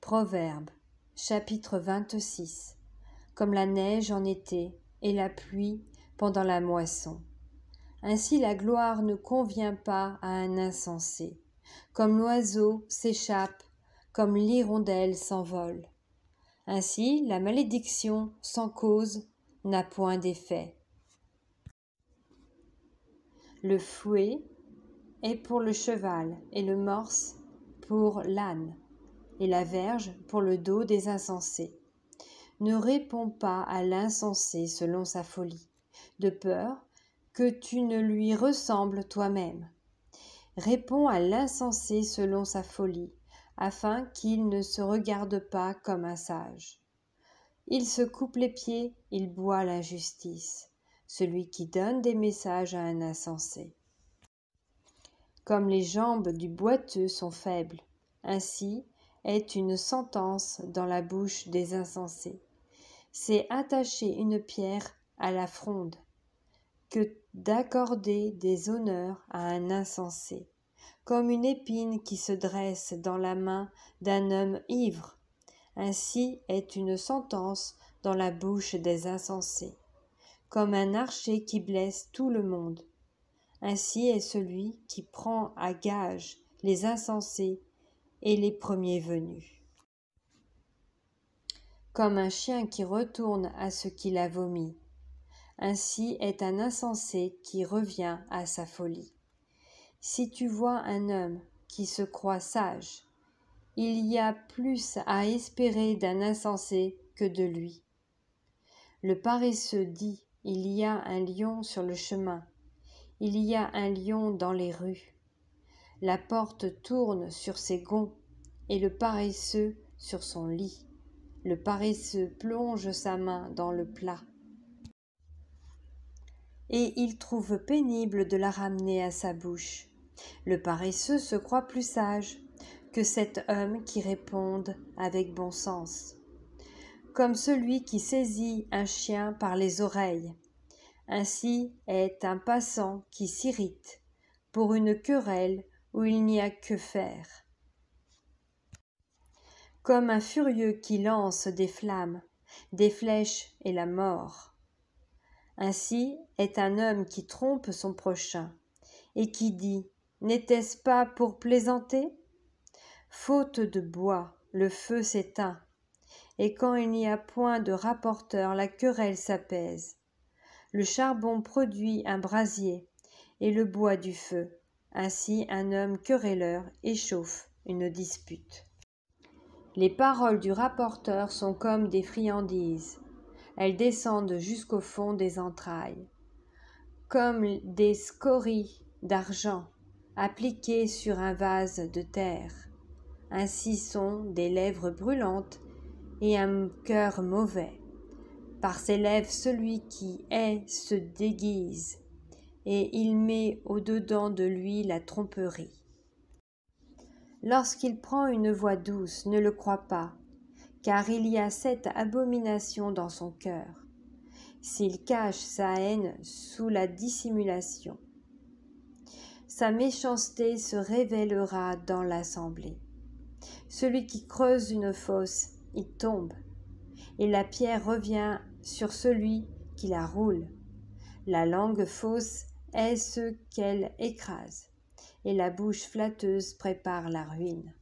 Proverbe, chapitre 26. Comme la neige en été et la pluie pendant la moisson. Ainsi la gloire ne convient pas à un insensé. Comme l'oiseau s'échappe, comme l'hirondelle s'envole. Ainsi la malédiction sans cause n'a point d'effet. Le fouet est pour le cheval et le morse pour l'âne et la verge pour le dos des insensés. Ne réponds pas à l'insensé selon sa folie, de peur que tu ne lui ressembles toi-même. Réponds à l'insensé selon sa folie, afin qu'il ne se regarde pas comme un sage. Il se coupe les pieds, il boit l'injustice, celui qui donne des messages à un insensé. Comme les jambes du boiteux sont faibles, ainsi est une sentence dans la bouche des insensés. C'est attacher une pierre à la fronde que d'accorder des honneurs à un insensé, comme une épine qui se dresse dans la main d'un homme ivre. Ainsi est une sentence dans la bouche des insensés, comme un archer qui blesse tout le monde. Ainsi est celui qui prend à gage les insensés et les premiers venus. Comme un chien qui retourne à ce qu'il a vomi, ainsi est un insensé qui revient à sa folie. Si tu vois un homme qui se croit sage, il y a plus à espérer d'un insensé que de lui. Le paresseux dit, il y a un lion sur le chemin, il y a un lion dans les rues. La porte tourne sur ses gonds, et le paresseux sur son lit. Le paresseux plonge sa main dans le plat. Et il trouve pénible de la ramener à sa bouche. Le paresseux se croit plus sage que cet homme qui réponde avec bon sens. Comme celui qui saisit un chien par les oreilles. Ainsi est un passant qui s'irrite pour une querelle où il n'y a que faire. Comme un furieux qui lance des flammes, des flèches et la mort. Ainsi est un homme qui trompe son prochain et qui dit « N'était-ce pas pour plaisanter ?» Faute de bois, le feu s'éteint, et quand il n'y a point de rapporteur, la querelle s'apaise. Le charbon produit un brasier et le bois du feu. Ainsi un homme querelleur échauffe une dispute. Les paroles du rapporteur sont comme des friandises. Elles descendent jusqu'au fond des entrailles, comme des scories d'argent appliquées sur un vase de terre. Ainsi sont des lèvres brûlantes et un cœur mauvais. Par ses lèvres celui qui hait se déguise, et il met au-dedans de lui la tromperie. Lorsqu'il prend une voix douce, ne le crois pas, car il y a cette abomination dans son cœur, s'il cache sa haine sous la dissimulation. Sa méchanceté se révélera dans l'assemblée. Celui qui creuse une fosse y tombe, et la pierre revient sur celui qui la roule. La langue fausse est ce qu'elle écrase, et la bouche flatteuse prépare la ruine.